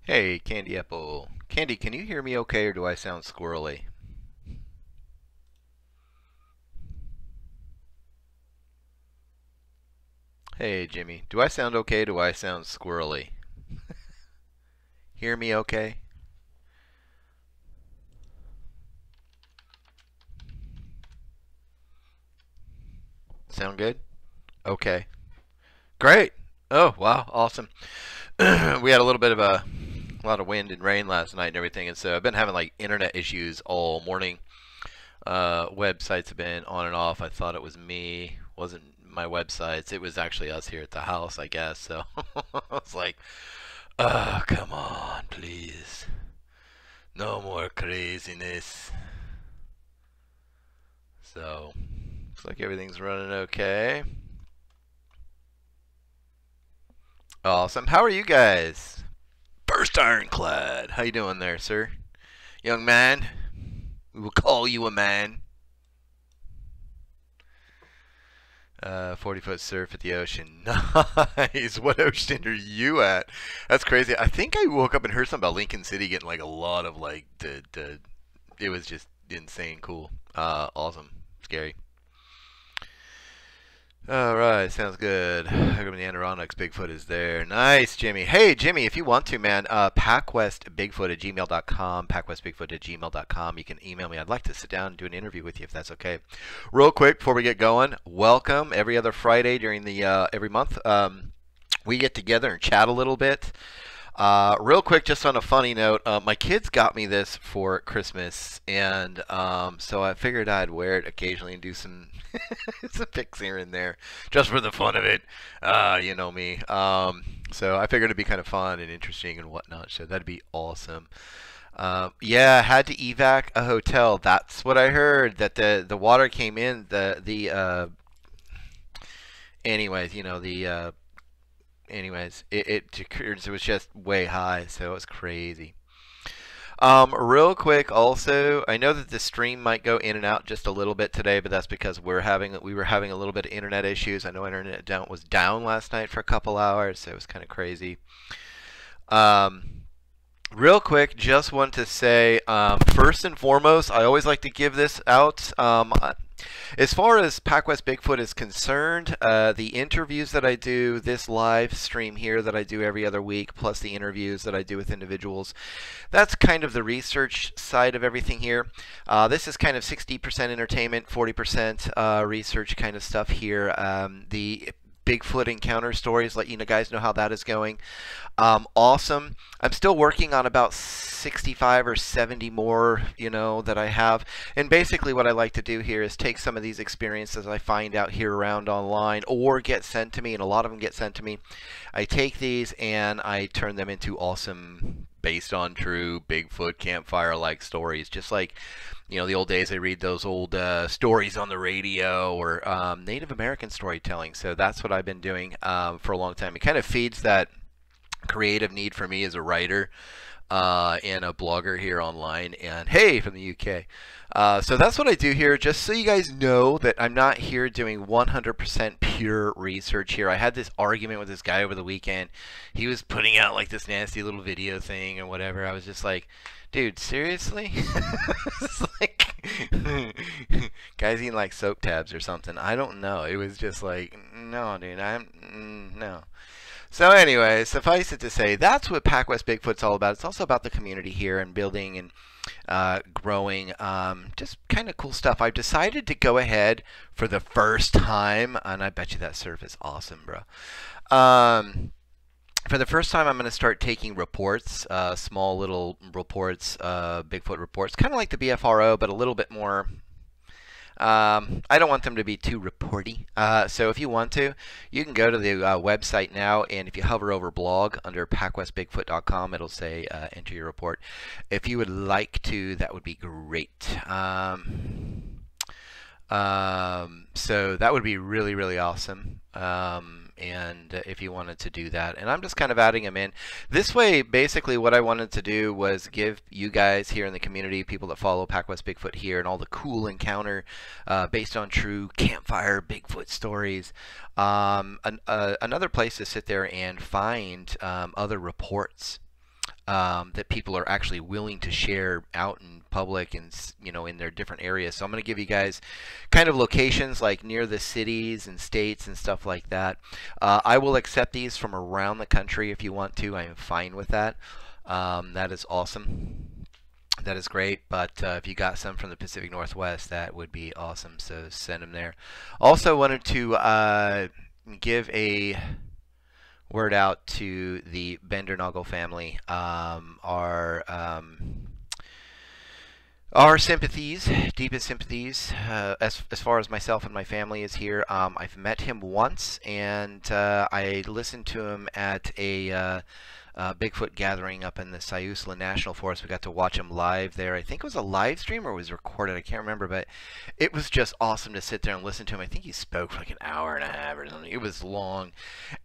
Hey, Candy Apple. Candy, can you hear me okay or do I sound squirrely? Hey, Jimmy. Do I sound okay? Do I sound squirrely? Hear me okay? Sound good? Okay. Great. Oh, wow. Awesome. We had a little bit of a lot of wind and rain last night and everything, and so I've been having like internet issues all morning. Websites have been on and off. I thought it was me. Wasn't my websites. It was actually us here at the house, I guess. So I was like, oh, come on, please. No more craziness. So, looks like everything's running okay. Awesome. How are you guys? First Ironclad. How you doing there, sir? Young man. We will call you a man. 40-foot surf at the ocean. Nice. What ocean are you at? That's crazy. I think I woke up and heard something about Lincoln City getting like a lot of like it was just insane cool. Awesome. Scary. All right, sounds good. How come the Adirondacks Bigfoot is there? Nice, Jimmy. Hey, Jimmy, if you want to, man, PacWestBigfoot at gmail.com, PacWestBigfoot at gmail.com. You can email me. I'd like to sit down and do an interview with you if that's okay. Real quick before we get going, welcome every other Friday during the every month. We get together and chat a little bit. Real quick, just on a funny note, my kids got me this for Christmas, and so I figured I'd wear it occasionally and do some some pics here and there, just for the fun of it. You know me. So I figured it'd be kind of fun and interesting and whatnot. So that'd be awesome. Yeah, had to evac a hotel. That's what I heard. That the water came in. Anyways, you know it was just way high, so it was crazy. Real quick, also, I know that the stream might go in and out just a little bit today, but that's because we were having a little bit of internet issues. I know internet was down last night for a couple hours, so it was kind of crazy. Real quick, just want to say, first and foremost, I always like to give this out. As far as PacWest Bigfoot is concerned, the interviews that I do, this live stream here that I do every other week, plus the interviews that I do with individuals, that's kind of the research side of everything here. This is kind of 60% entertainment, 40% research kind of stuff here. The Bigfoot encounter stories, let you guys know how that is going. Awesome. I'm still working on about 65 or 70 more, that I have. And basically what I like to do here is take some of these experiences I find out here around online or get sent to me, and a lot of them get sent to me. I take these and I turn them into awesome, based on true Bigfoot campfire-like stories, just like the old days. I read those old stories on the radio or Native American storytelling. So that's what I've been doing for a long time. It kind of feeds that creative need for me as a writer and a blogger here online, and hey, from the UK. So that's what I do here, just so you guys know that I'm not here doing 100% pure research here. I had this argument with this guy over the weekend. He was putting out like this nasty little video thing or whatever. I was just like, dude, seriously? It's like guys eating like soap tabs or something. I don't know. It was just like, no, dude, no. So anyway, suffice it to say, that's what PacWest Bigfoot's all about. It's also about the community here and building and growing, just kind of cool stuff. I've decided to go ahead for the first time, and I bet you that surf is awesome, bro. For the first time, I'm going to start taking reports, small little reports, Bigfoot reports, kind of like the BFRO, but a little bit more. I don't want them to be too reporty. So if you want to, you can go to the website now, and if you hover over blog under PacWestBigfoot.com, it'll say enter your report. If you would like to, that would be great. So that would be really, really awesome. And if you wanted to do that, and I'm just kind of adding them in this way. Basically what I wanted to do was give you guys here in the community, people that follow PacWest Bigfoot here, and all the cool encounter based on true campfire Bigfoot stories, another place to sit there and find other reports that people are actually willing to share out in public and in their different areas. So I'm going to give you guys kind of locations like near the cities and states and stuff like that. I will accept these from around the country if you want to. I am fine with that. That is awesome. That is great, but if you got some from the Pacific Northwest, that would be awesome, so send them there. Also wanted to give a word out to the Bendernagel family. Our sympathies, deepest sympathies, as far as myself and my family is here. I've met him once, and I listened to him at a Bigfoot gathering up in the Siuslaw National Forest. We got to watch him live there. I think it was a live stream or it was recorded. I can't remember, but it was just awesome to sit there and listen to him. I think he spoke for like an hour and a half or something. It was long,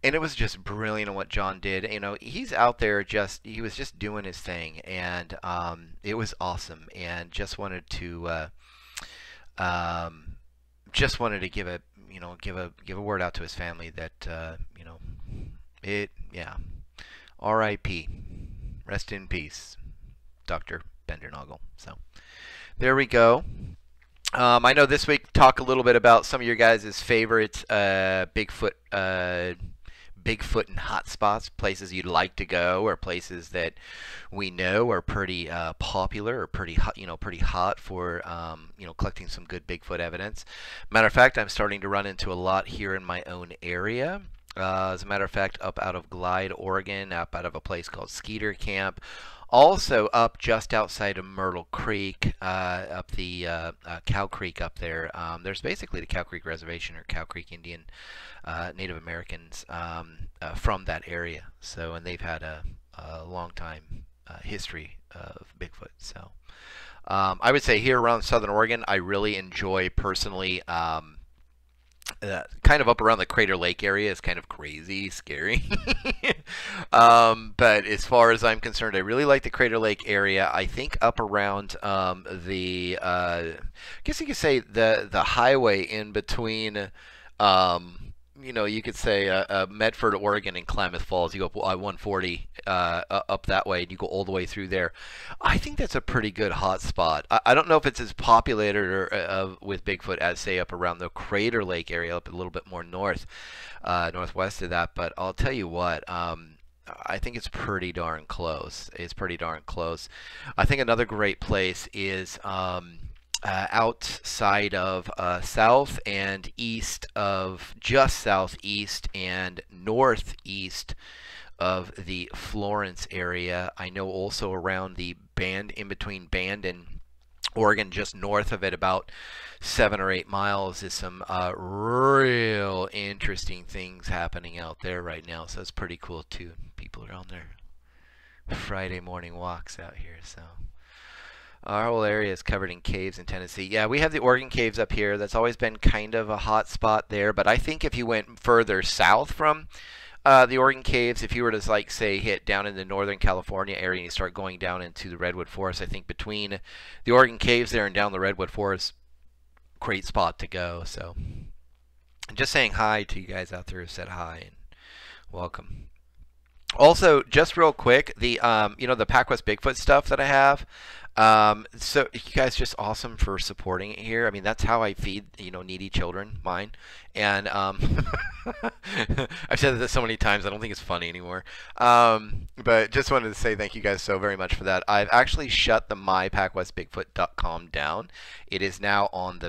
and it was just brilliant on what John did. He's out there he was just doing his thing, and it was awesome. And just wanted to give a word out to his family that yeah. R.I.P. Rest in peace, Dr. Bendernagel. So there we go. I know this week talk a little bit about some of your guys' favorite Bigfoot and hot spots, places you'd like to go, or places that we know are pretty popular or pretty hot for collecting some good Bigfoot evidence. Matter of fact, I'm starting to run into a lot here in my own area. As a matter of fact, up out of Glide, Oregon, up out of a place called Skeeter Camp. Also up just outside of Myrtle Creek, up the Cow Creek up there. There's basically the Cow Creek Reservation or Cow Creek Indian Native Americans from that area. So, and they've had a long time history of Bigfoot. So I would say here around Southern Oregon, I really enjoy personally kind of up around the Crater Lake area is kind of crazy, scary. But as far as I'm concerned, I really like the Crater Lake area. I think up around I guess you could say the highway in between, you could say Medford, Oregon, and Klamath Falls. You go 140 up that way, and you go all the way through there. I think that's a pretty good hot spot. I don't know if it's as populated with Bigfoot as, say, up around the Crater Lake area, up a little bit more northwest of that. But I'll tell you what, I think it's pretty darn close. It's pretty darn close. I think another great place is outside of south and east of, just southeast and northeast of the Florence area. I know also around the in between Band and Oregon, just north of it, about 7 or 8 miles, is some real interesting things happening out there right now. So it's pretty cool too. People are on their Friday morning walks out here. So our whole area is covered in caves in Tennessee. Yeah, we have the Oregon caves up here. That's always been kind of a hot spot there. But I think if you went further south from the Oregon caves, if you were to, like, say, hit down in the Northern California area and you start going down into the Redwood Forest, I think between the Oregon caves there and down the Redwood Forest, great spot to go. So I'm just saying hi to you guys out there who said hi and welcome. Also, just real quick, the the PacWest Bigfoot stuff that I have. So you guys just awesome for supporting it here. I mean, that's how I feed, needy children, mine. And I've said this so many times, I don't think it's funny anymore. But just wanted to say thank you guys so very much for that. I've actually shut the mypacwestbigfoot.com down. It is now on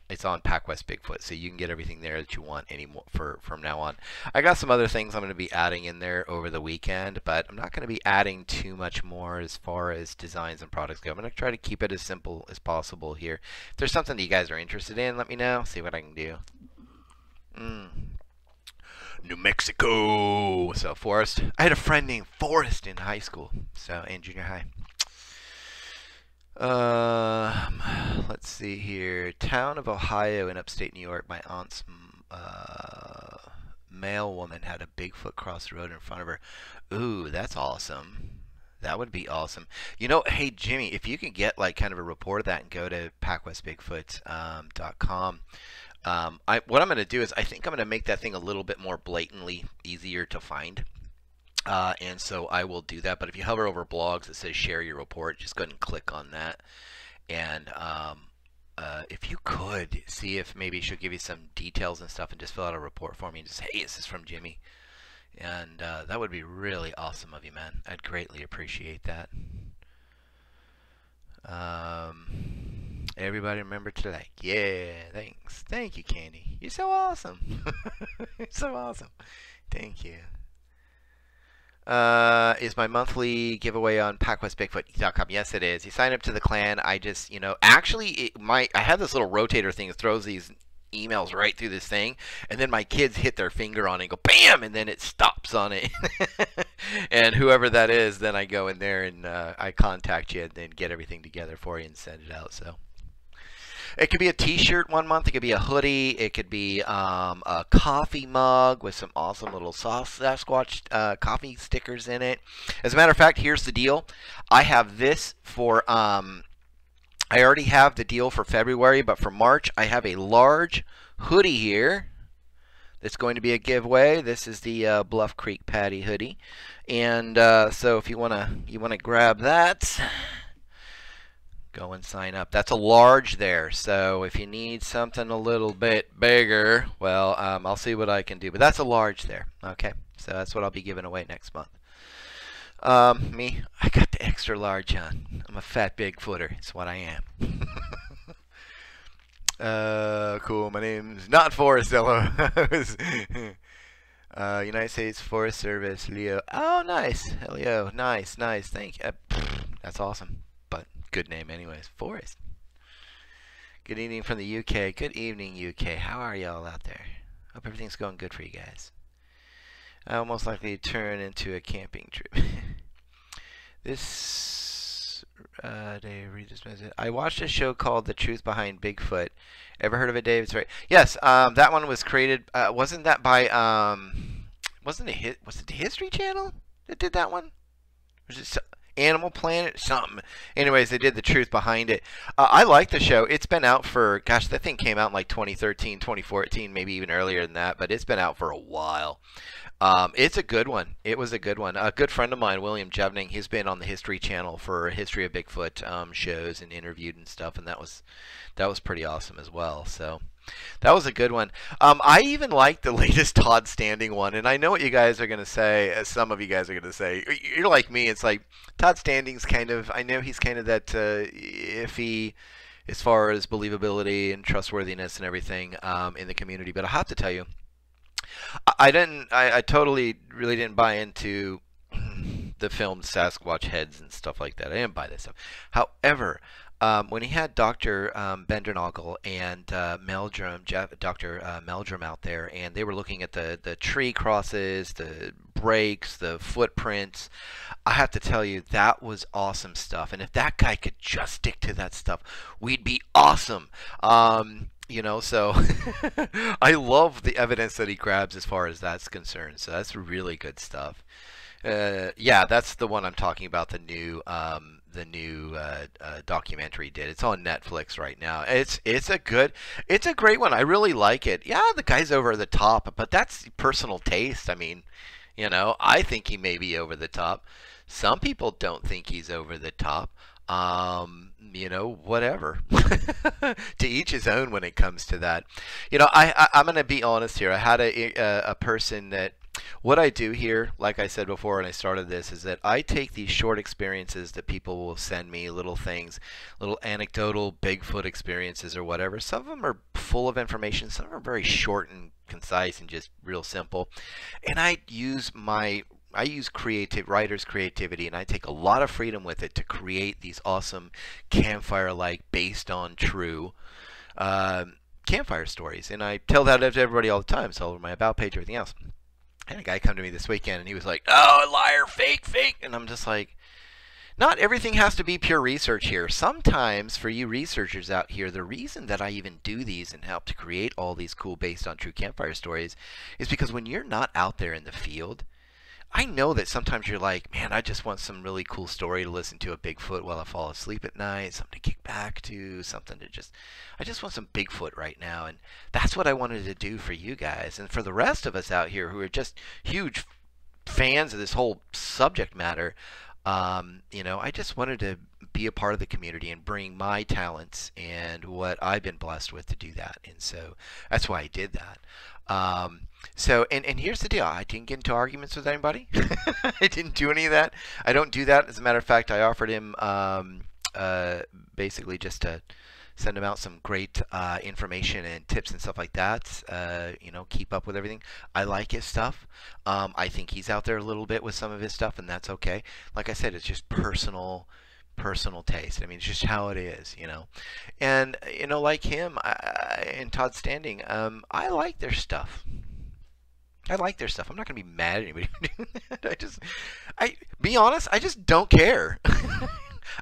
it's on PacWest Bigfoot, so you can get everything there that you want anymore from now on. I got some other things I'm going to be adding in there over the weekend, but I'm not going to be adding too much more as far as designs and products go. I'm going to try to keep it as simple as possible here. If there's something that you guys are interested in, let me know. See what I can do. New Mexico. So Forrest. I had a friend named Forrest in high school, and junior high. Let's see here. Town of Ohio in upstate New York. My aunt's male woman had a Bigfoot cross the road in front of her. Ooh, that's awesome. That would be awesome. Hey Jimmy, if you can get like kind of a report of that and go to PacWestBigfoot.com. What I'm going to do is I think I'm going to make that thing a little bit more blatantly easier to find. And so I will do that. But if you hover over blogs, it says share your report. Just go ahead and click on that. And if you could see if maybe she'll give you some details and stuff and just fill out a report for me and just, hey, this is from Jimmy. And that would be really awesome of you, man. I'd greatly appreciate that. Everybody remember to like. Yeah, thanks. Thank you, Candy. You're so awesome. You're so awesome. Thank you. Is my monthly giveaway on PacWestBigfoot.com? Yes, it is. You sign up to the clan. I just, actually, I have this little rotator thing that throws these emails right through this thing, and then my kids hit their finger on it and go bam, and then it stops on it. And whoever that is, then I go in there and I contact you and then get everything together for you and send it out. So it could be a t-shirt one month, it could be a hoodie, it could be a coffee mug with some awesome little Sasquatch coffee stickers in it. As a matter of fact, here's the deal. I have this for I already have the deal for February, but for March I have a large hoodie here that's going to be a giveaway. This is the Bluff Creek Patty hoodie, and so if you wanna grab that, go and sign up. That's a large there, so if you need something a little bit bigger, well, I'll see what I can do, but that's a large there. Okay, so that's what I'll be giving away next month. Me, I got the extra large on. I'm a fat Bigfooter. It's what I am. Cool. My name's not Forrest. United States Forest Service, Leo. Oh, nice. Leo. Nice. Thank you. That's awesome. But good name anyways. Forrest. Good evening from the UK. Good evening, UK. How are y'all out there? Hope everything's going good for you guys. I will most likely turn into a camping trip. This day, read this message. I watched a show called The Truth Behind Bigfoot. Ever heard of it, Dave? It's right. Yes, that one was created. Wasn't that by was it the History Channel that did that one? Was it Animal Planet? Something. Anyways, they did The Truth Behind it. I like the show. It's been out for, gosh, that thing came out in like 2013, 2014, maybe even earlier than that, but it's been out for a while. It's a good one. It was a good one. A good friend of mine, William Jevning, he's been on the History Channel for History of Bigfoot shows and interviewed and stuff, and that was pretty awesome as well. So that was a good one. I even like the latest Todd Standing one, and I know what you guys are going to say. Some of you guys are going to say, you're like me. It's like Todd Standing's kind of, I know he's kind of that iffy as far as believability and trustworthiness and everything in the community, but I have to tell you, I totally really didn't buy into the film Sasquatch heads and stuff like that. I didn't buy this stuff. However, when he had Dr. Bendernagel and Dr. Meldrum out there, and they were looking at the tree crosses, the breaks, the footprints, I have to tell you, that was awesome stuff. And if that guy could just stick to that stuff, we'd be awesome. So I love the evidence that he grabs as far as that's concerned. So that's really good stuff. Yeah, that's the one I'm talking about. The new documentary he did. It's on Netflix right now. It's a great one. I really like it. Yeah, the guy's over the top, but that's personal taste. I mean, I think he may be over the top. Some people don't think he's over the top. Whatever. To each his own when it comes to that. I'm going to be honest here. I had a person that, what I do here, like I said before when I started this, is that I take these short experiences that people will send me, little things, little anecdotal Bigfoot experiences or whatever. Some of them are full of information. Some are very short and concise and just real simple. And I use writer's creativity, and I take a lot of freedom with it to create these awesome campfire-like, based on true campfire stories. And I tell that to everybody all the time. It's all over my About page, everything else. I had a guy come to me this weekend, and he was like, "Oh, liar, fake." And I'm just like, not everything has to be pure research here. Sometimes, for you researchers out here, the reason that I even do these and help to create all these cool based on true campfire stories is because when you're not out there in the field, I know that sometimes you're like, man, I just want some really cool story to listen to, a Bigfoot while I fall asleep at night, something to kick back to, I just want some Bigfoot right now. And that's what I wanted to do for you guys. And for the rest of us out here who are just huge fans of this whole subject matter. I just wanted to be a part of the community and bring my talents and what I've been blessed with to do that. And so that's why I did that. And here's the deal. I didn't get into arguments with anybody. I didn't do any of that. I don't do that. As a matter of fact, I offered him basically just to send him out some great information and tips and stuff like that. Keep up with everything. I like his stuff. I think he's out there a little bit with some of his stuff, and that's okay. Like I said, it's just personal taste. I mean, it's just how it is, And like him and Todd Standing, I like their stuff. I like their stuff. I'm not gonna be mad at anybody for doing that. Be honest, I just don't care.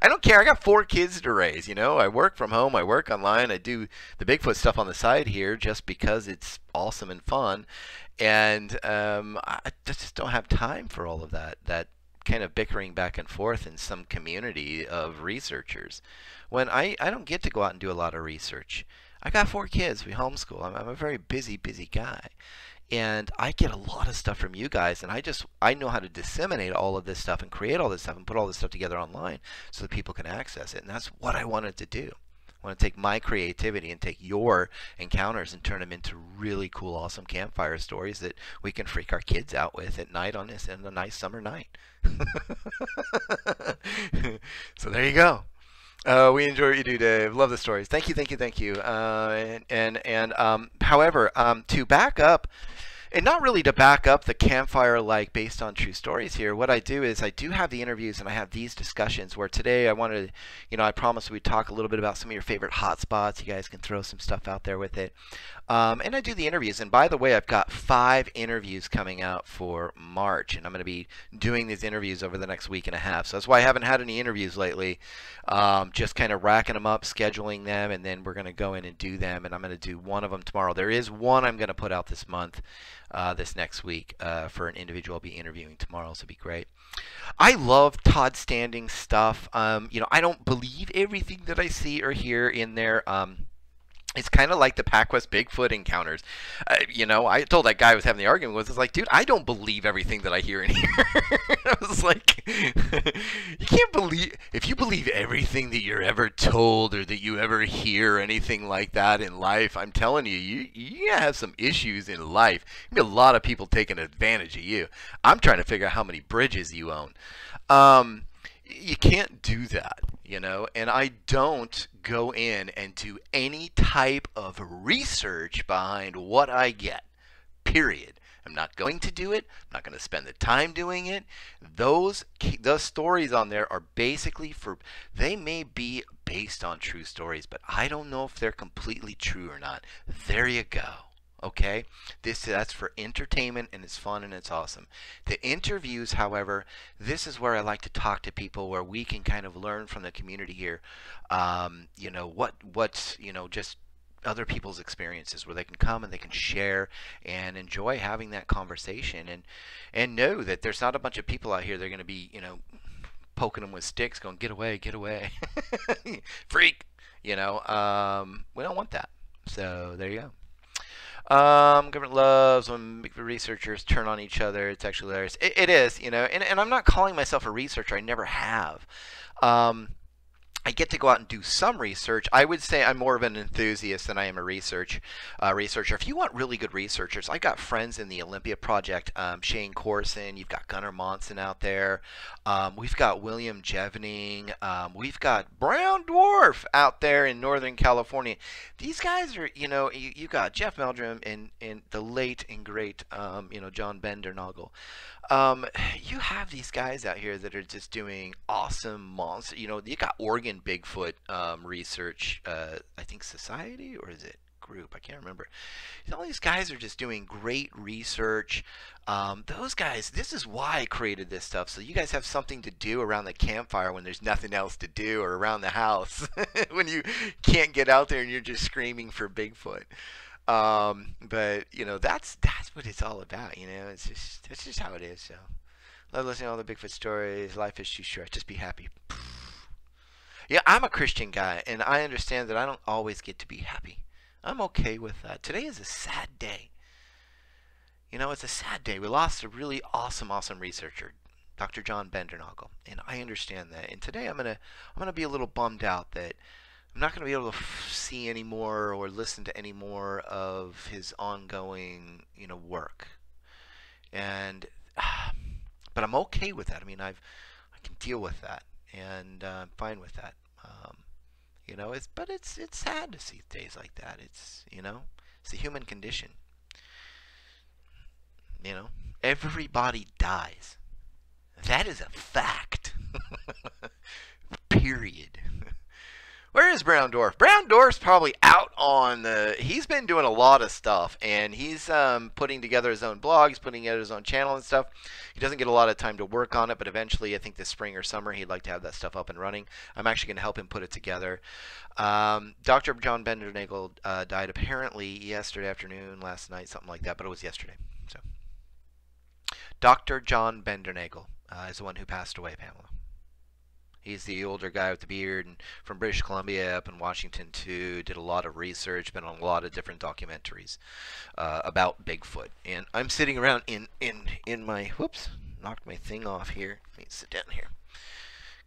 I don't care. I got 4 kids to raise, I work from home, I work online, I do the Bigfoot stuff on the side here just because it's awesome and fun. And I just don't have time for all of that kind of bickering back and forth in some community of researchers when I don't get to go out and do a lot of research. I got 4 kids. We homeschool. I'm a very busy guy. And I get a lot of stuff from you guys, and I know how to disseminate all of this stuff and create all this stuff and put all this stuff together online so that people can access it. And that's what I wanted to do. I want to take my creativity and take your encounters and turn them into really cool, awesome campfire stories that we can freak our kids out with at night on a nice summer night. So there you go. We enjoy what you do, Dave. Love the stories. Thank you. However, to back up, and not really to back up the campfire like based on true stories here, what I do is I do have the interviews and I have these discussions where today I wanted to, I promised we'd talk a little bit about some of your favorite hot spots. You guys can throw some stuff out there with it. And I do the interviews. And by the way, I've got 5 interviews coming out for March, and I'm going to be doing these interviews over the next week and a half. So that's why I haven't had any interviews lately. Just kind of racking them up, scheduling them, and then we're going to go in and do them. And I'm going to do one of them tomorrow. There is one I'm going to put out this month, this next week, for an individual I'll be interviewing tomorrow. So it'll be great. I love Todd Standing's stuff. I don't believe everything that I see or hear in there. It's kind of like the PacWest Bigfoot encounters. I told that guy I was having the argument with, it's like, dude, I don't believe everything that I hear in here. I was like, you can't believe, if you believe everything that you're ever told or that you ever hear or anything like that in life, I'm telling you, you have some issues in life. There'll be a lot of people taking advantage of you. I'm trying to figure out how many bridges you own. You can't do that, and I don't go in and do any type of research behind what I get, period. I'm not going to do it. I'm not going to spend the time doing it. Those stories on there are basically they may be based on true stories, but I don't know if they're completely true or not. There you go. Okay, that's for entertainment, and it's fun and it's awesome. The interviews, however, this is where I like to talk to people where we can kind of learn from the community here. Just other people's experiences, where they can come and they can share and enjoy having that conversation, and know that there's not a bunch of people out here that are going to be poking them with sticks, going, get away, freak. We don't want that. So there you go. Government loves when researchers turn on each other. It's actually hilarious. It is, and I'm not calling myself a researcher. I never have. I get to go out and do some research. I would say I'm more of an enthusiast than I am a researcher. If you want really good researchers, I got friends in the Olympia Project. Shane Corson, you've got Gunnar Monson out there. We've got William Jevening. We've got Brown Dwarf out there in Northern California. These guys are, you got Jeff Meldrum and the late and great, John Bendernagel. You have these guys out here that are just doing awesome monster. You got Oregon Bigfoot research, I think Society, or is it group? I can't remember. All these guys are just doing great research. Those guys, this is why I created this stuff, so you guys have something to do around the campfire when there's nothing else to do, or around the house when you can't get out there and you're just screaming for Bigfoot. But that's what it's all about. It's just how it is. So love listening to all the Bigfoot stories. Life is too short. Just be happy. Yeah, I'm a Christian guy, and I understand that I don't always get to be happy. I'm okay with that. Today is a sad day. You know, it's a sad day. We lost a really awesome researcher, Dr. John Bendernagel, and I understand that. And today I'm gonna be a little bummed out that I'm not gonna be able to see any more or listen to any more of his ongoing, work. And but I'm okay with that. I mean, I can deal with that, and I'm fine with that. It's sad to see days like that. It's the human condition. Everybody dies. That is a fact. Period. Where is Brown Dwarf? Brown Dwarf's probably out on the. He's been doing a lot of stuff, and he's putting together his own blog. He's putting together his own channel and stuff. He doesn't get a lot of time to work on it, but eventually, I think this spring or summer, he'd like to have that stuff up and running. I'm actually going to help him put it together. Dr. John Bendernagel died apparently yesterday afternoon, last night, something like that, but it was yesterday. So, Dr. John Bendernagel is the one who passed away, Pamela. He's the older guy with the beard and from British Columbia up in Washington too. Did a lot of research, been on a lot of different documentaries about Bigfoot. And I'm sitting around in my whoops, knocked my thing off here. Let me sit down here.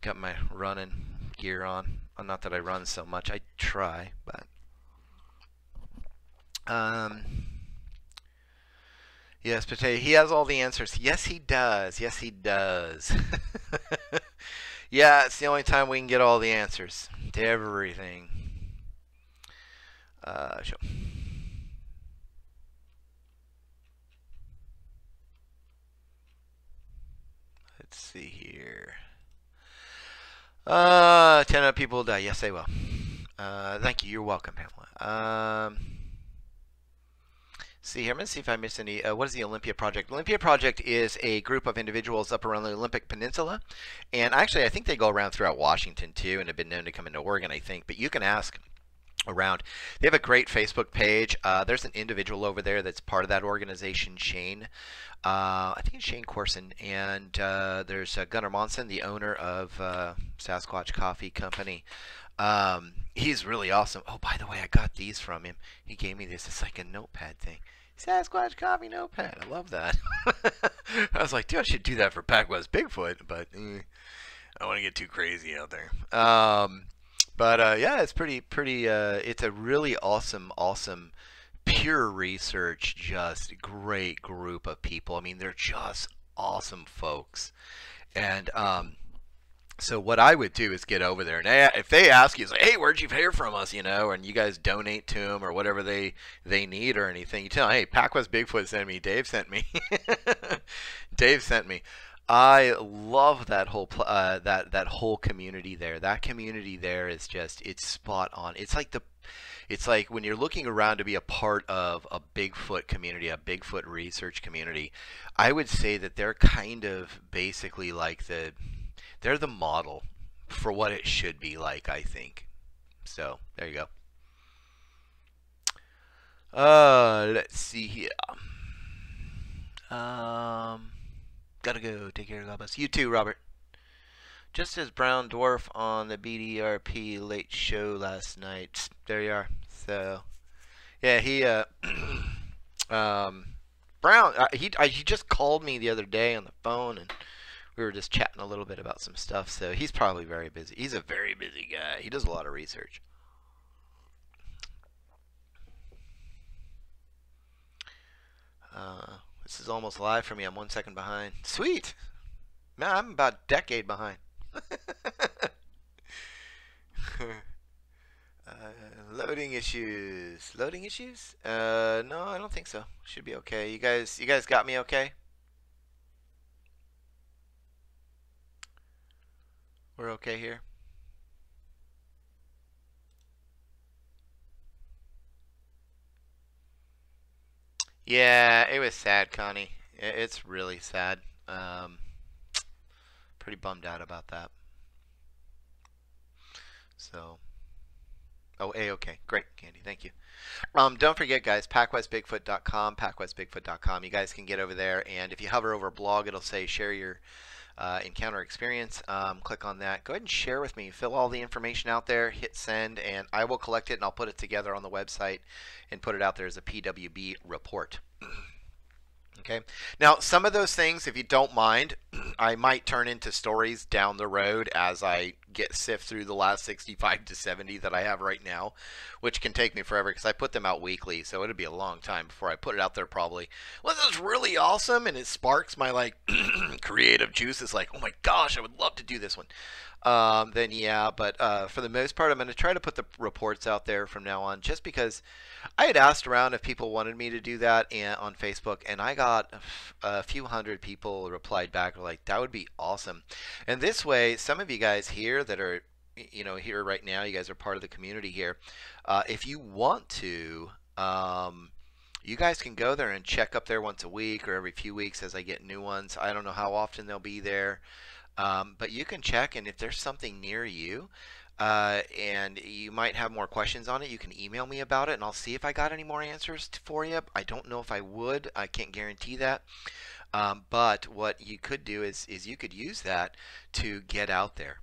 Got my running gear on. Not that I run so much. I try, but yes, Potato. He has all the answers. Yes, he does. Yes, he does. Yeah, it's the only time we can get all the answers to everything. Show. Let's see here. 10 people will die. Yes, they will. Thank you. You're welcome, Pamela. See here, I'm going to see if I missed any. What is the Olympia Project? Olympia Project is a group of individuals up around the Olympic Peninsula. And actually, I think they go around throughout Washington, too, and have been known to come into Oregon, I think. But you can ask around. They have a great Facebook page. There's an individual over there that's part of that organization, Shane. I think it's Shane Corson. And there's Gunnar Monson, the owner of Sasquatch Coffee Company. He's really awesome. Oh, by the way, I got these from him. He gave me this. It's like a notepad thing. Sasquatch Coffee notepad. I love that. I was like, dude, I should do that for PacWest Bigfoot, but I don't want to get too crazy out there. Yeah, it's pretty. It's a really awesome, pure research, just great group of people. I mean, they're just awesome folks, and so what I would do is get over there, and if they ask you, it's like, hey, where'd you hear from us, and you guys donate to them or whatever they need or anything, you tell them, hey, PacWest Bigfoot sent me, Dave sent me. Dave sent me. I love that whole that whole community there. That community there is just, it's spot on. It's like when you're looking around to be a part of a Bigfoot community, a Bigfoot research community, I would say that they're kind of basically like they're the model for what it should be like, I think. So, there you go. Let's see here. Gotta go. Take care, God bless. You too, Robert. Just as Brown Dwarf on the BDRP late show last night. There you are. So, yeah, he, Brown, he just called me the other day on the phone, and we were just chatting a little bit about some stuff, so he's probably very busy. He's a very busy guy. He does a lot of research. This is almost live for me. I'm 1 second behind. Sweet! Man, I'm about a decade behind. Loading issues. Loading issues? No, I don't think so. Should be okay. You guys got me okay? We're okay here. Yeah, it was sad, Connie. It's really sad. Pretty bummed out about that. So, oh, okay, great, Candy, thank you. Don't forget, guys, PacWestBigfoot.com, PacWestBigfoot.com. You guys can get over there, and if you hover over blog, it'll say share your encounter experience. Click on that. Go ahead and share with me. Fill all the information out there. Hit send, and I will collect it, and I'll put it together on the website and put it out there as a PWB report. Okay. Now, some of those things, if you don't mind, I might turn into stories down the road as I get sift through the last 65 to 70 that I have right now, which can take me forever because I put them out weekly, so it'll be a long time before I put it out there probably. Well, this is really awesome, and it sparks my like creative juices like, oh my gosh, I would love to do this one. Then yeah, but for the most part, I'm going to try to put the reports out there from now on, just because I had asked around if people wanted me to do that on Facebook, and I got a few hundred people replied back like, that would be awesome. And this way, some of you guys here that are, you know, here right now, you guys are part of the community here. If you want to, you guys can go there and check up there once a week or every few weeks as I get new ones. I don't know how often they'll be there. But you can check, and if there's something near you and you might have more questions on it, you can email me about it, and I'll see if I got any more answers for you. I don't know if I would. I can't guarantee that. But what you could do is you could use that to get out there.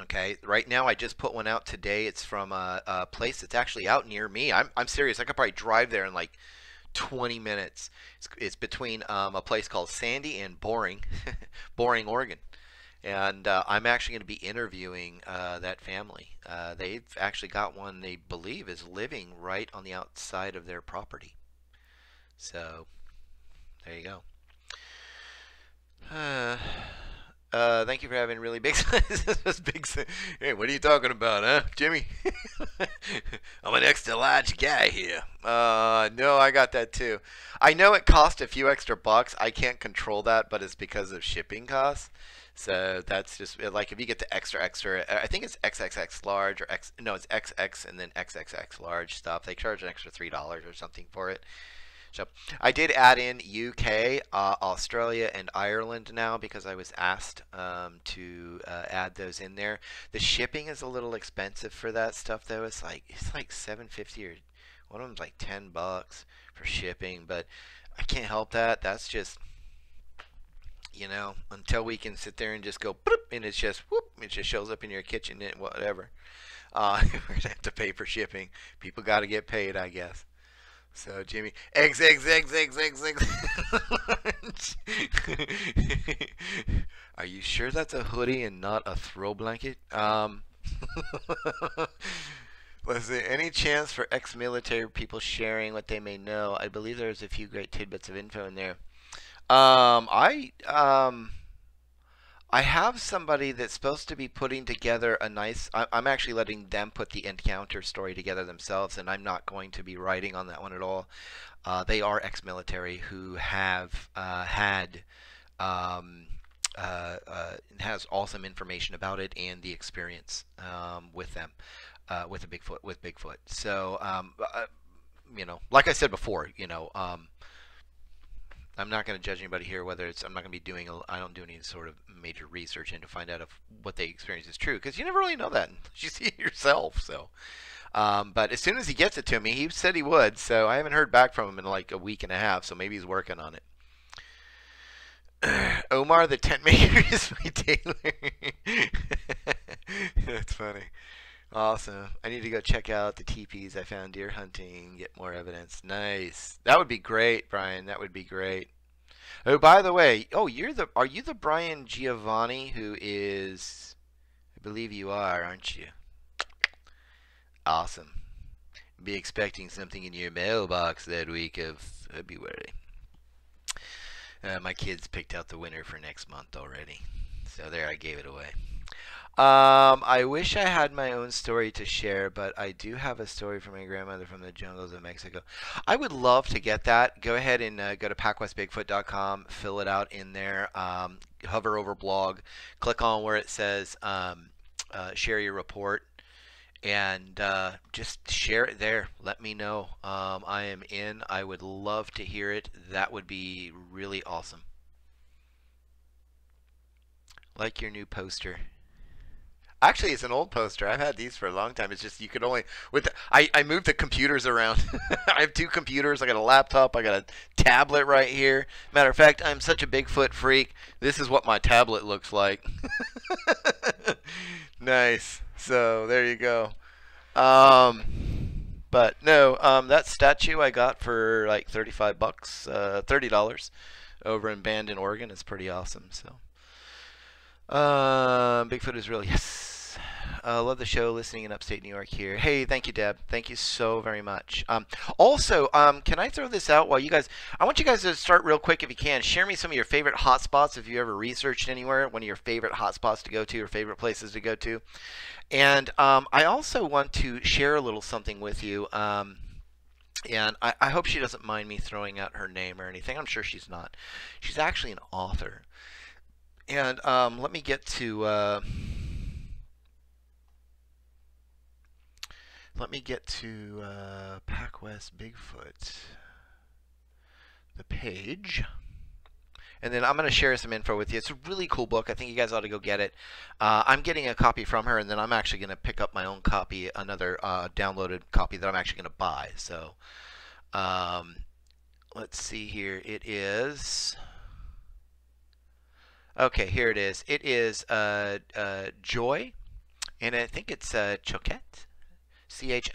Okay, right now I just put one out today. It's from a place that's actually out near me. I'm serious. I could probably drive there in like 20 minutes. It's between a place called Sandy and Boring, Boring, Oregon. And I'm actually going to be interviewing that family. They've actually got one they believe is living right on the outside of their property. So there you go. Thank you for having really big big. Hey, what are you talking about, huh, Jimmy? I'm an extra large guy here. No, I got that too. I know it cost a few extra bucks. I can't control that, but it's because of shipping costs. So that's just like if you get the extra, I think it's XXX large or no, it's XX and then XXX large stuff. They charge an extra $3 or something for it. So I did add in UK, Australia, and Ireland now because I was asked to add those in there. The shipping is a little expensive for that stuff though. It's like $7.50 or one of them's like $10 for shipping, but I can't help that. That's just, you know, until we can sit there and just go boop, and it's just whoop, it just shows up in your kitchen and whatever. We're gonna have to pay for shipping. People got to get paid, I guess. So Jimmy, eggs. Are you sure that's a hoodie and not a throw blanket? Let's see. Any chance for ex-military people sharing what they may know? I believe there's a few great tidbits of info in there. I have somebody that's supposed to be putting together a nice. I'm actually letting them put the encounter story together themselves, and I'm not going to be writing on that one at all. They are ex-military who have had has awesome information about it and the experience with them with Bigfoot. So you know, like I said before, you know. I'm not going to judge anybody here whether it's, I'm not going to be doing, I don't do any sort of major research in to find out if what they experience is true, because you never really know that unless you see it yourself. So, but as soon as he gets it to me, he said he would, so I haven't heard back from him in like a week and a half, so maybe he's working on it. Omar the tent maker is my tailor. That's funny. Awesome. I need to go check out the teepees I found deer hunting, get more evidence. Nice. That would be great, Brian. That would be great. Oh, by the way, are you the Brian Giovanni who is, I believe you are, aren't you? Awesome. Be expecting something in your mailbox that week of February. My kids picked out the winner for next month already. So there, I gave it away. I wish I had my own story to share, but I do have a story from my grandmother from the jungles of Mexico. I would love to get that. Go ahead and go to PacWestBigfoot.com, fill it out in there, hover over blog, click on where it says share your report, and just share it there. Let me know. I am in. I would love to hear it. That would be really awesome. Like your new poster. Actually, it's an old poster. I've had these for a long time. It's just you could only I moved the computers around. I have two computers. I got a laptop. I got a tablet right here. Matter of fact, I'm such a Bigfoot freak. This is what my tablet looks like. Nice. So there you go. But no, that statue I got for like 35 bucks, $30 over in Bandon, Oregon. It's pretty awesome. So, Bigfoot is real. Yes. Love the show. Listening in upstate New York here. Hey, thank you, Deb. Thank you so very much. Also, can I throw this out while you guys? I want you guys to start real quick if you can. Share me some of your favorite hotspots if you ever researched anywhere. One of your favorite hotspots to go to, or favorite places to go to. And I also want to share a little something with you. And I hope she doesn't mind me throwing out her name or anything. I'm sure she's not. She's actually an author. And let me get to PacWest Bigfoot, the page. And then I'm going to share some info with you. It's a really cool book. I think you guys ought to go get it. I'm getting a copy from her, and then I'm actually going to pick up my own copy, another downloaded copy that I'm actually going to buy. So let's see here. It is... Okay, here it is. It is Joy, and I think it's Choquette. Choquette.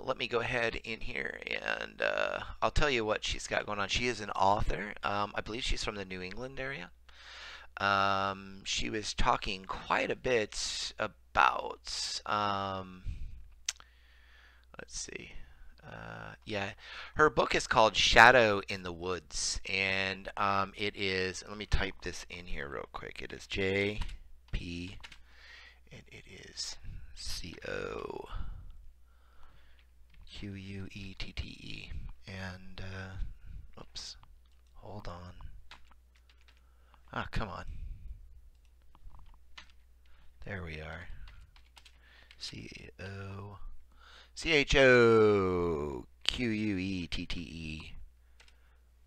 Let me go ahead in here and I'll tell you what she's got going on. She is an author. I believe she's from the New England area. She was talking quite a bit about, let's see. Yeah, her book is called Shadow in the Woods, and it is, let me type this in here real quick. It is JP, and it is COQUETTE, and oops, hold on. Ah, come on. There we are. CHOQUETTE.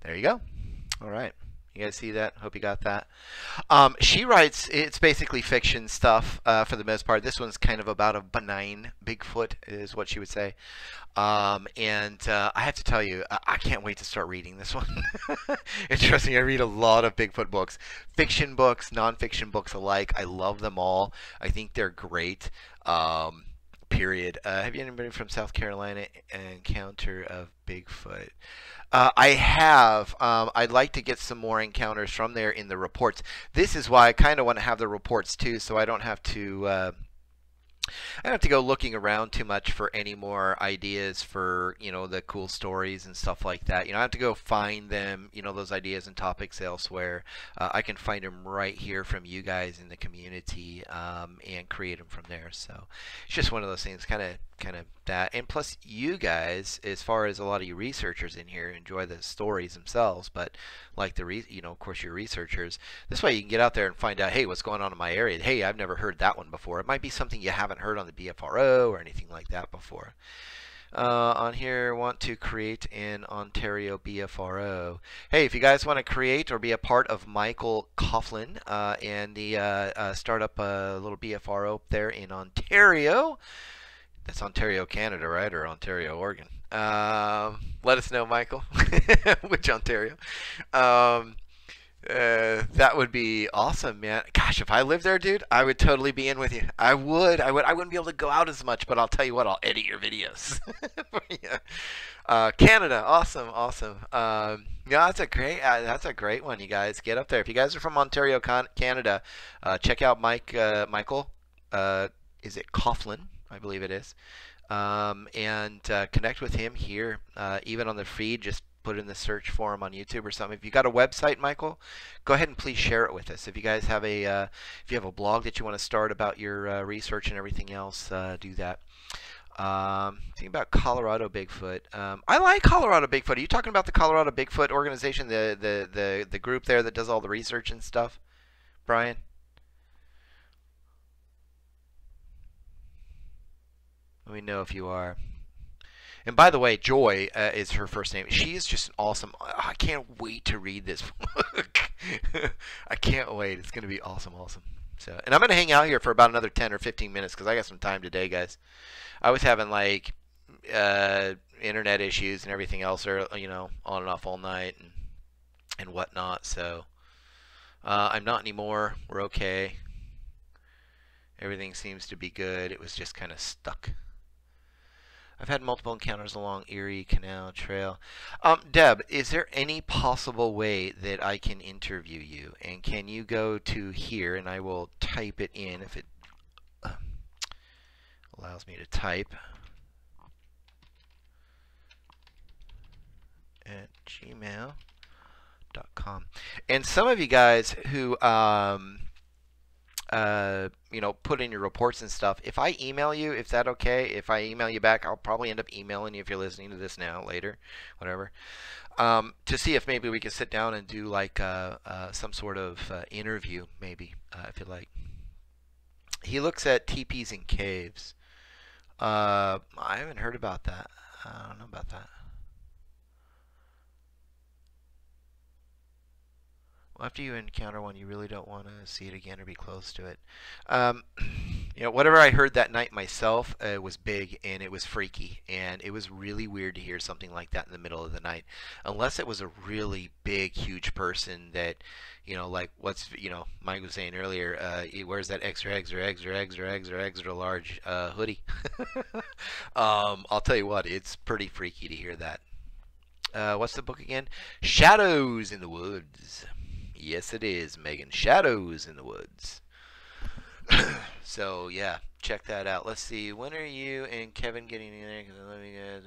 There you go. All right. You guys see that? Hope you got that. She writes, it's basically fiction stuff for the most part. This one's kind of about a benign Bigfoot is what she would say. And I have to tell you, I can't wait to start reading this one. Interesting. I read a lot of Bigfoot books, fiction books, nonfiction books alike. I love them all. I think they're great. Period. Have you anybody from South Carolina encounter of Bigfoot? I have. I'd like to get some more encounters from there in the reports. This is why I kind of want to have the reports too, so I don't have to go looking around too much for any more ideas for, you know, the cool stories and stuff like that. You know, I have to go find them, you know, those ideas and topics elsewhere. I can find them right here from you guys in the community and create them from there. So it's just one of those things, kind of that. And plus, you guys, as far as a lot of you researchers in here, enjoy the stories themselves, but like you know, of course, you're researchers. This way you can get out there and find out, hey, what's going on in my area? Hey, I've never heard that one before. It might be something you haven't heard on the BFRO or anything like that before. On here, want to create an Ontario BFRO. Hey, if you guys want to create or be a part of Michael Coughlin and the start up a little BFRO there in Ontario. That's Ontario, Canada, right? Or Ontario, Oregon. Let us know, Michael. Which Ontario? That would be awesome, man. Gosh, if I lived there, dude, I would totally be in with you. I wouldn't be able to go out as much, but I'll tell you what, I'll edit your videos. Yeah. Canada, awesome. Yeah, that's a great one, you guys. Get up there. If you guys are from Ontario, Canada, check out Michael. Is it Coughlin? I believe it is. And connect with him here, even on the feed. Just put in the search for him on YouTube or something. If you got a website, Michael, go ahead and please share it with us. If you guys have if you have a blog that you want to start about your research and everything else, do that. Think about Colorado Bigfoot. I like Colorado Bigfoot. Are you talking about the Colorado Bigfoot organization, the group there that does all the research and stuff, Brian? Let me know if you are. And by the way, Joy is her first name. She is just an awesome. I can't wait to read this book. I can't wait. It's going to be awesome. So, and I'm going to hang out here for about another 10 or 15 minutes because I got some time today, guys. I was having like internet issues and everything else, or you know, on and off all night and whatnot. So I'm not anymore. We're okay. Everything seems to be good. It was just kind of stuck. I've had multiple encounters along Erie Canal Trail. Deb, is there any possible way that I can interview you? And can you go to here, and I will type it in if it allows me to type, at gmail.com. And some of you guys who put in your reports and stuff. If I email you, is that okay? If I email you back, I'll probably end up emailing you if you're listening to this now, later, whatever, to see if maybe we could sit down and do like some sort of interview, maybe, if you like. He looks at teepees and caves. I haven't heard about that. I don't know about that. Well, after you encounter one, you really don't want to see it again or be close to it. Whatever I heard that night myself was big and it was freaky, and it was really weird to hear something like that in the middle of the night, unless it was a really big, huge person that, like Mike was saying earlier, he wears that extra large hoodie. I'll tell you what, it's pretty freaky to hear that. What's the book again? Shadows in the Woods. Yes, it is, Megan. Shadows in the Woods. So, yeah, check that out. Let's see. When are you and Kevin getting in there? Because I love you guys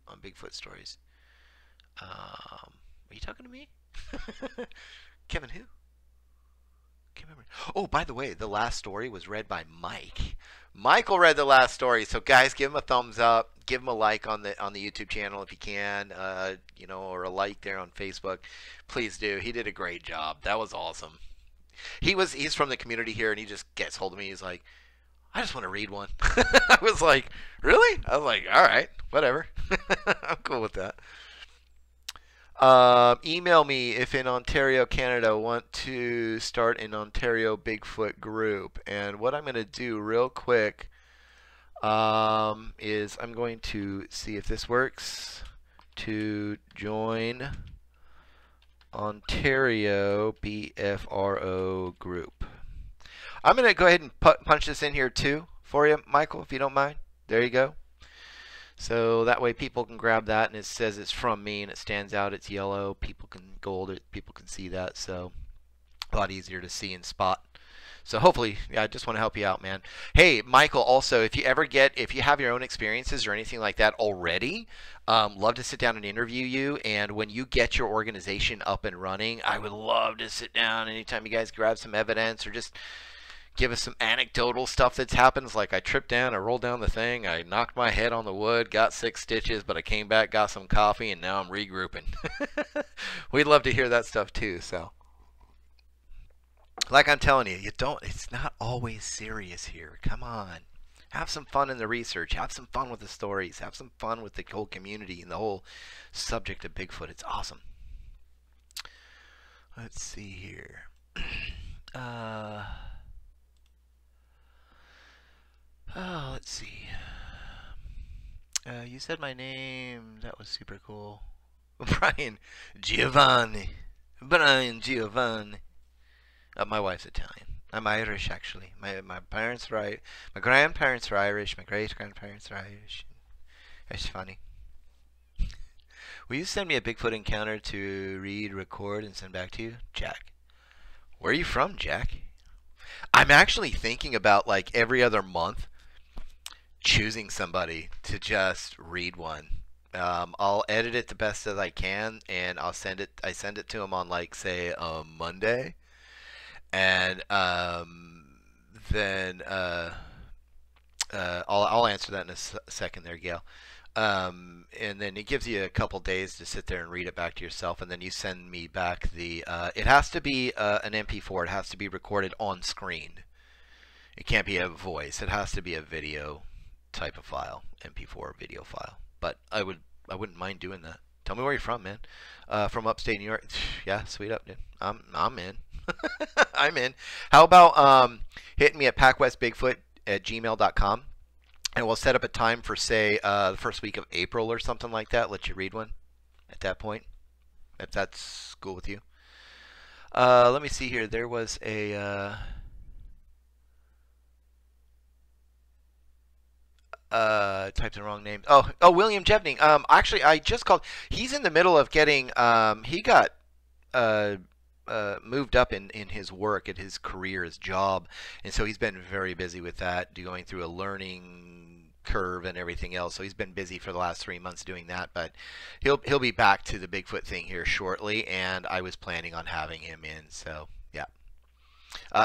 on Bigfoot stories. Are you talking to me? Kevin who? Can't remember. Oh, by the way, the last story was read by Mike. Michael read the last story. So, guys, give him a thumbs up. Give him a like on the YouTube channel if you can, or a like there on Facebook. Please do. He did a great job. That was awesome. He's from the community here, and he just gets hold of me. He's like, I just want to read one. I was like, really? I was like, all right, whatever. I'm cool with that. Email me if in Ontario, Canada, want to start an Ontario Bigfoot group. And what I'm going to do real quick is I'm going to see if this works, to join Ontario BFRO group. I'm going to go ahead and punch this in here too for you, Michael, if you don't mind. There you go. So that way people can grab that, and it says it's from me, and it stands out. It's yellow. People can gold. People can see that. So a lot easier to see and spot. So hopefully, yeah, I just want to help you out, man. Hey, Michael, also, if you have your own experiences or anything like that already, love to sit down and interview you. And when you get your organization up and running, I would love to sit down anytime you guys grab some evidence or just give us some anecdotal stuff that's happened. It's like I tripped down, I rolled down the thing, I knocked my head on the wood, got 6 stitches, but I came back, got some coffee, and now I'm regrouping. We'd love to hear that stuff too. So, like I'm telling you, it's not always serious here. Come on. Have some fun in the research. Have some fun with the stories. Have some fun with the whole community and the whole subject of Bigfoot. It's awesome. Let's see here. Let's see. You said my name. That was super cool. Brian Giovanni. Brian Giovanni. My wife's Italian. I'm Irish, actually. My parents are Irish. My grandparents are Irish. My great-grandparents are Irish. It's funny. Will you send me a Bigfoot encounter to read, record, and send back to you? Jack. Where are you from, Jack? I'm actually thinking about, like, every other month choosing somebody to just read one. I'll edit it the best that I can, and I send it to them on, like, say, Monday, and then I'll answer that in a second there, Gail. And then it gives you a couple days to sit there and read it back to yourself, and then you send me back the it has to be an MP4. It has to be recorded on screen. It can't be a voice. It has to be a video type of file, MP4 video file. But I wouldn't mind doing that. Tell me where you're from, man. From upstate New York. Yeah, sweet up, dude. I'm in. I'm in. How about hitting me at PacWestBigfoot@gmail.com, and we'll set up a time for, say, the first week of April or something like that. Let you read one at that point, if that's cool with you. Let me see here. There was a Typed the wrong name. William Jevning. Actually, I just called. He's in the middle of getting. He got uh, moved up in his work, at his career, his job, and so he's been very busy with that, going through a learning curve and everything else. So he's been busy for the last 3 months doing that, but he'll be back to the Bigfoot thing here shortly, and I was planning on having him in. So yeah,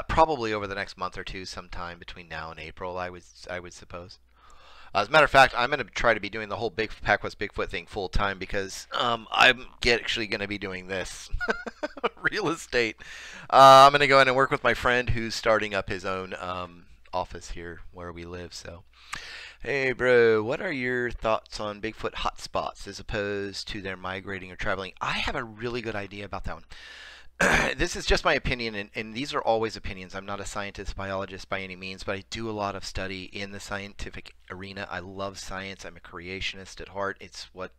probably over the next month or two, sometime between now and April, I would suppose. As a matter of fact, I'm going to try to be doing the whole big PacWest Bigfoot thing full time, because actually going to be doing this real estate. I'm going to go in and work with my friend who's starting up his own office here where we live. So, hey, bro, what are your thoughts on Bigfoot hotspots as opposed to their migrating or traveling? I have a really good idea about that one. This is just my opinion, and these are always opinions. I'm not a scientist, biologist by any means, but I do a lot of study in the scientific arena. I love science. I'm a creationist at heart. It's what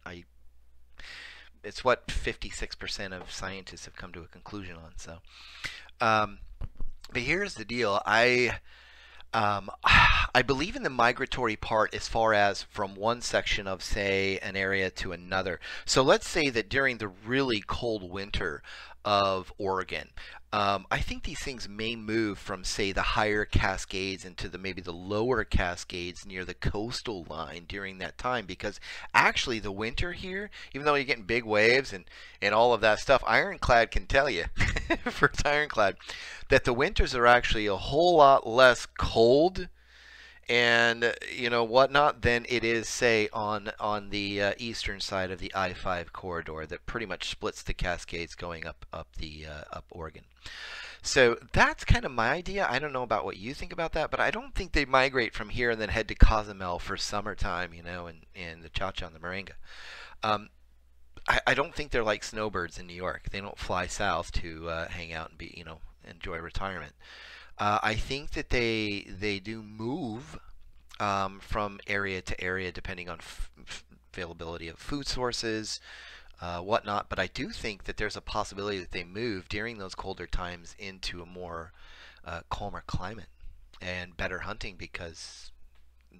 56% of scientists have come to a conclusion on. So, but here's the deal. I believe in the migratory part as far as from one section of, say, an area to another. So let's say that during the really cold winter of Oregon, I think these things may move from, say, the higher Cascades into maybe the lower Cascades near the coastal line during that time, because actually the winter here, even though you're getting big waves and all of that stuff, Ironclad can tell you, first Ironclad, that the winters are actually a whole lot less cold and whatnot than it is, say, on the eastern side of the I-5 corridor that pretty much splits the Cascades going up Oregon. So that's kind of my idea. I don't know about what you think about that, but I don't think they migrate from here and then head to Cozumel for summertime, and the Cha-Cha and the Moringa. I don't think they're like snowbirds in New York. They don't fly south to hang out and enjoy retirement. I think that they do move from area to area depending on availability of food sources, whatnot. But I do think that there's a possibility that they move during those colder times into a more calmer climate and better hunting, because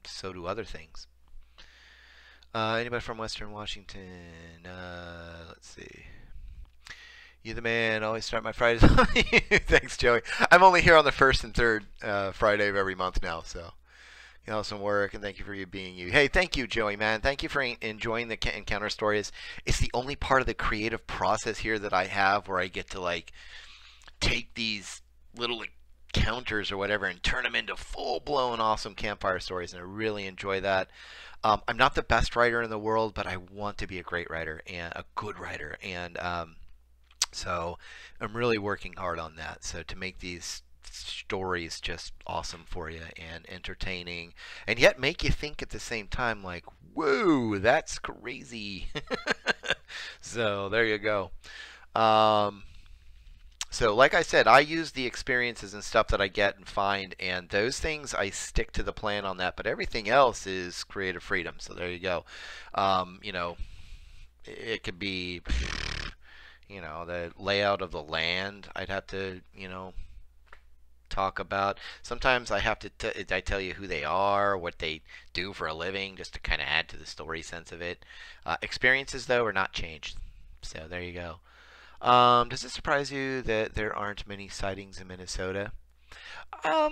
so do other things. Anybody from Western Washington? Let's see. You the man. Always start my Fridays on you. Thanks, Joey. I'm only here on the first and third Friday of every month now, so some work, and thank you for you being you. Hey, thank you, Joey, man. Thank you for enjoying the encounter stories. It's the only part of the creative process here that I have where I get to take these little encounters or whatever and turn them into full-blown awesome campfire stories, and I really enjoy that. I'm not the best writer in the world, but I want to be a great writer and a good writer, and so I'm really working hard on that. So to make these stories just awesome for you and entertaining, and yet make you think at the same time, like, whoa, that's crazy. So there you go. So like I said, I use the experiences and stuff that I get and find, and those things I stick to the plan on that, but everything else is creative freedom. So there you go. It could be the layout of the land I'd have to talk about. Sometimes I have to I tell you who they are, what they do for a living, just to kind of add to the story sense of it. Experiences, though, are not changed. So there you go. Does it surprise you that there aren't many sightings in Minnesota? I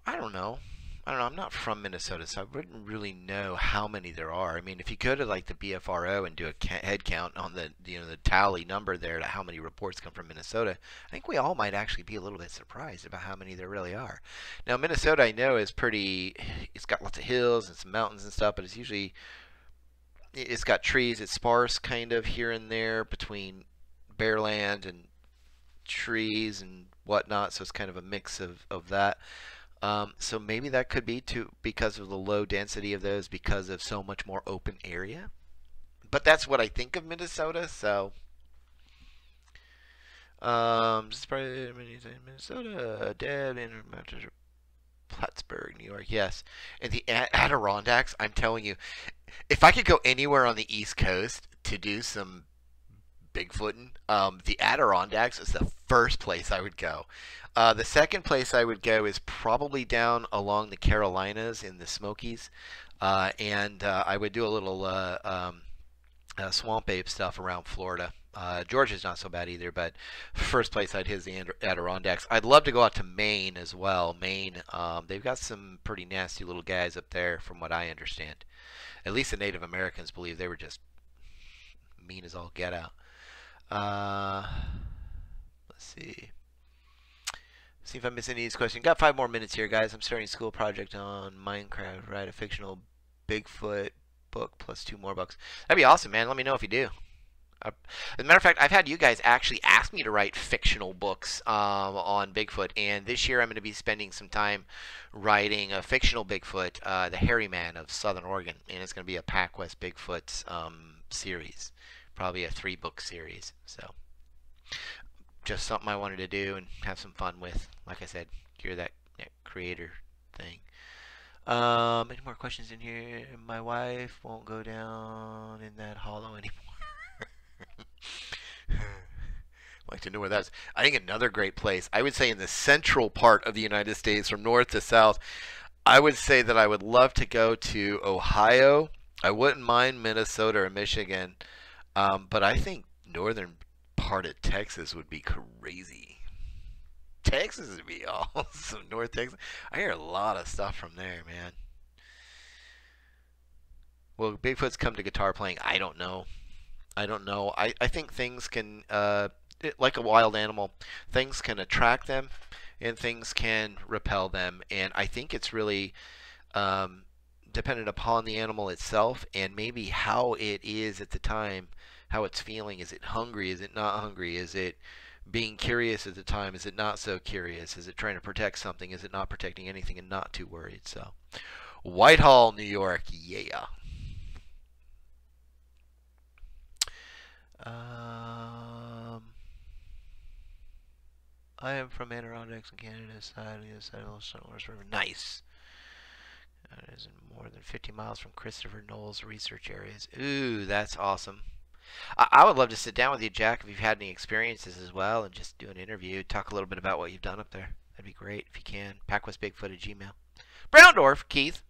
don't know. I'm not from Minnesota, so I wouldn't really know how many there are. I mean, if you go to the BFRO and do a head count on the the tally number there to how many reports come from Minnesota, I think we all might actually be a little bit surprised about how many there really are. Now, Minnesota, I know, is it's got lots of hills and some mountains and stuff, but it's got trees. It's sparse kind of here and there between bare land and trees and whatnot, so it's kind of a mix of that. So maybe that could be because of the low density of those, because of so much more open area. But that's what I think of Minnesota. So, just probably Minnesota, dead in Plattsburgh, New York. Yes, and the Adirondacks. I'm telling you, if I could go anywhere on the East Coast to do some Bigfooting, the Adirondacks is the first place I would go. The second place I would go is probably down along the Carolinas in the Smokies, and I would do a little swamp ape stuff around Florida. Georgia's not so bad either, but first place I'd hit is the Adirondacks. I'd love to go out to Maine as well. Maine, they've got some pretty nasty little guys up there, from what I understand. At least the Native Americans believe they were just mean as all get out. Let's see. See if I'm missing any of these questions. Got 5 more minutes here, guys. I'm starting a school project on Minecraft. Write a fictional Bigfoot book plus 2 more books. That'd be awesome, man. Let me know if you do. As a matter of fact, I've had you guys actually ask me to write fictional books on Bigfoot, and this year I'm going to be spending some time writing a fictional Bigfoot, the Hairy Man of Southern Oregon, and it's going to be a PacWest Bigfoot series, probably a 3-book series. So, just something I wanted to do and have some fun with. Like I said, you're that creator thing. Any more questions in here? My wife won't go down in that hollow anymore. I'd like to know where that's. I think another great place, I would say in the central part of the United States, from north to south, I would say that I would love to go to Ohio. I wouldn't mind Minnesota or Michigan, but I think northern part of Texas would be crazy. Texas would be awesome. North Texas. I hear a lot of stuff from there, man. Will Bigfoots come to guitar playing? I don't know. I think things can, like a wild animal, things can attract them and things can repel them. And I think it's really dependent upon the animal itself and maybe how it is at the time, how it's feeling. Is it hungry? Is it not hungry? Is it being curious at the time? Is it not so curious? Is it trying to protect something? Is it not protecting anything and not too worried? So, Whitehall, New York, yeah. I am from Adirondacks in Canada, side of the side of the St. Lawrence River. Nice. That is more than 50 miles from Christopher Knowles' research areas. Ooh, that's awesome. I would love to sit down with you, Jack, if you've had any experiences as well, and just do an interview, talk a little bit about what you've done up there. That'd be great if you can. PacWestBigfoot@gmail.com. Brown Dwarf, Keith.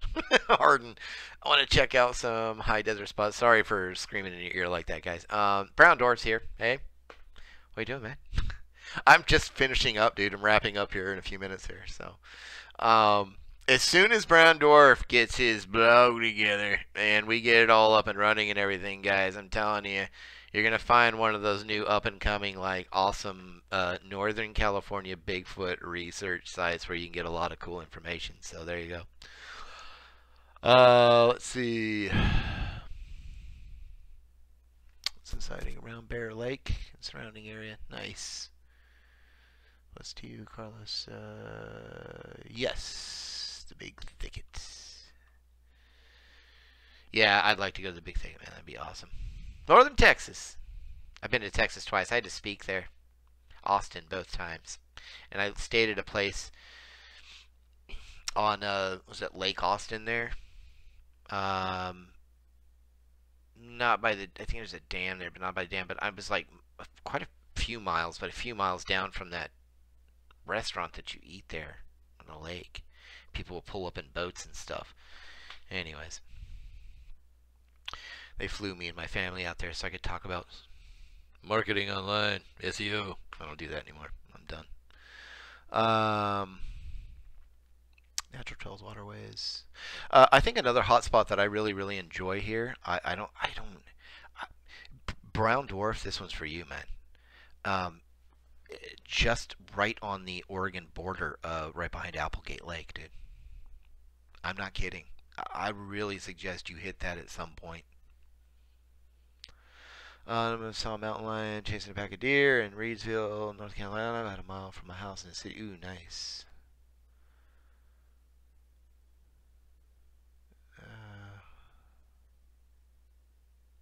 Harden. I want to check out some high desert spots. Sorry for screaming in your ear like that, guys. Brown Dwarf's here. Hey. What you doing, man? I'm just finishing up, dude. I'm wrapping up here in a few minutes here. So, as soon as Brown Dwarf gets his blog together and we get it all up and running and everything, guys, I'm telling you, you're going to find one of those new up-and-coming, like, awesome Northern California Bigfoot research sites where you can get a lot of cool information. So there you go. Let's see. Some sighting around Bear Lake and surrounding area. Nice. What's to you, Carlos? Yes. The Big Thicket. Yeah, I'd like to go to the Big Thicket, man. That'd be awesome. Northern Texas. I've been to Texas twice. I had to speak there. Austin both times. And I stayed at a place on, was it Lake Austin there? Not by the, I think there's a dam there, but not by the dam. But I was like quite a few miles, but a few miles down from that restaurant that you eat there on the lake. People will pull up in boats and stuff. Anyways. They flew me and my family out there so I could talk about marketing online, SEO. I don't do that anymore. I'm done. Natural trails, waterways. I think another hot spot that I really enjoy here. Brown Dwarf. This one's for you, man. Just right on the Oregon border, right behind Applegate Lake, dude. I'm not kidding. I really suggest you hit that at some point. I saw a mountain lion chasing a pack of deer in Reedsville, North Carolina, about a mile from my house in the city. Ooh, nice.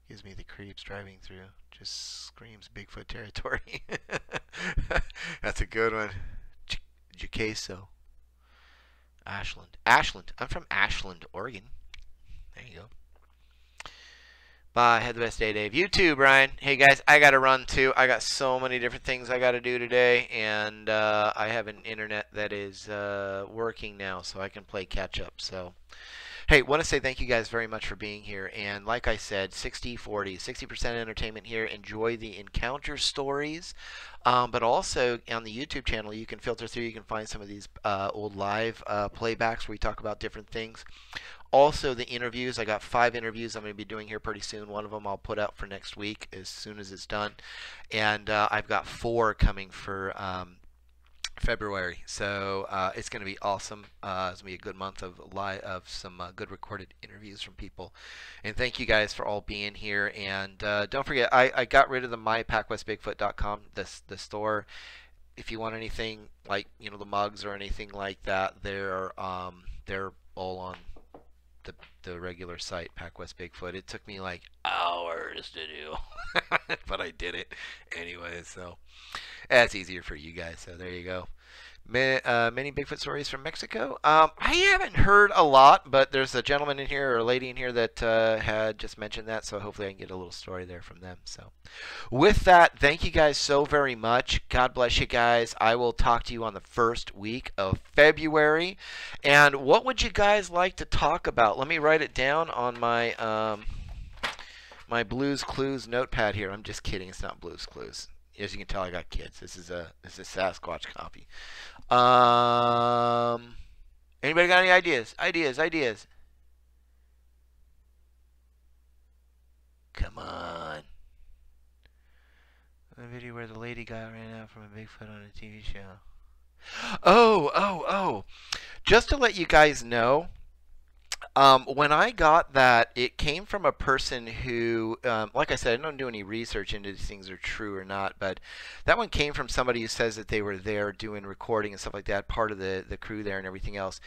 Gives me the creeps driving through. Just screams Bigfoot territory. That's a good one. Jacaso. Ashland. I'm from Ashland, Oregon. There you go. Bye. Have the best day, Dave. You too, Brian. Hey, guys, I got to run too. I got so many different things I got to do today, and I have an internet that is working now, so I can play catch up. So, hey, want to say thank you guys very much for being here. And like I said, 60-40, 60% entertainment here. Enjoy the encounter stories. But also on the YouTube channel, you can filter through. You can find some of these old live playbacks where we talk about different things. Also, the interviews. I got 5 interviews I'm going to be doing here pretty soon. One of them I'll put out for next week as soon as it's done. And I've got 4 coming for February. So it's going to be awesome. It's going to be a good month of some good recorded interviews from people. And thank you guys for all being here. And don't forget, I got rid of the mypacwestbigfoot.com, the store. If you want anything like, you know, the mugs or anything like that, they're all on the regular site, PacWest Bigfoot. It took me like hours to do, but I did it anyway. So that's easier for you guys. So there you go. Many Bigfoot stories from Mexico. I haven't heard a lot, but there's a gentleman in here or a lady in here that had just mentioned that, so hopefully I can get a little story there from them. So with that, thank you guys so very much. God bless you guys. I will talk to you on the first week of February. And what would you guys like to talk about? Let me write it down on my my Blues Clues notepad here. I'm just kidding. It's not Blues Clues. As you can tell, I got kids. This is a Sasquatch copy. Anybody got any ideas? Ideas. Come on. A video where the lady guy ran out from a Bigfoot on a TV show. Oh. Just to let you guys know, when I got that, it came from a person who, like I said, I don't do any research into these things are true or not, but that one came from somebody who says that they were there doing recording and stuff like that, part of the crew there and everything else.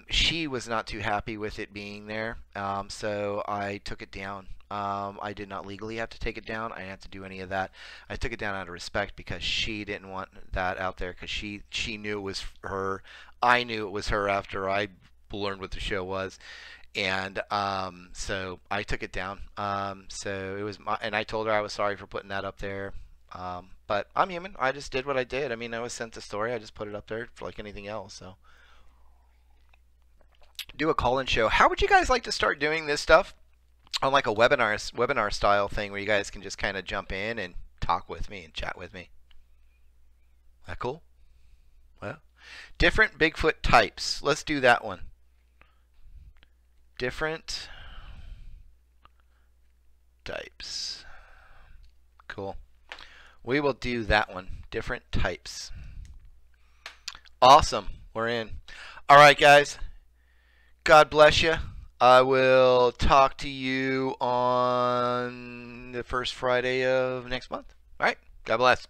She was not too happy with it being there, so I took it down. I did not legally have to take it down. I didn't have to do any of that. I took it down out of respect because she didn't want that out there because she knew it was her. I knew it was her after I learned what the show was, and so I took it down. So it was and I told her I was sorry for putting that up there, but I'm human. I just did what I did. I mean, I was sent the story. I just put it up there for like anything else. So do a call-in show. How would you guys like to start doing this stuff on like a webinar style thing where you guys can just kind of jump in and talk with me and chat with me? That cool? Well, different Bigfoot types. Let's do that one. Different types. Cool. We will do that one. Different types. Awesome. We're in. All right, guys. God bless you. I will talk to you on the first Friday of next month. All right. God bless.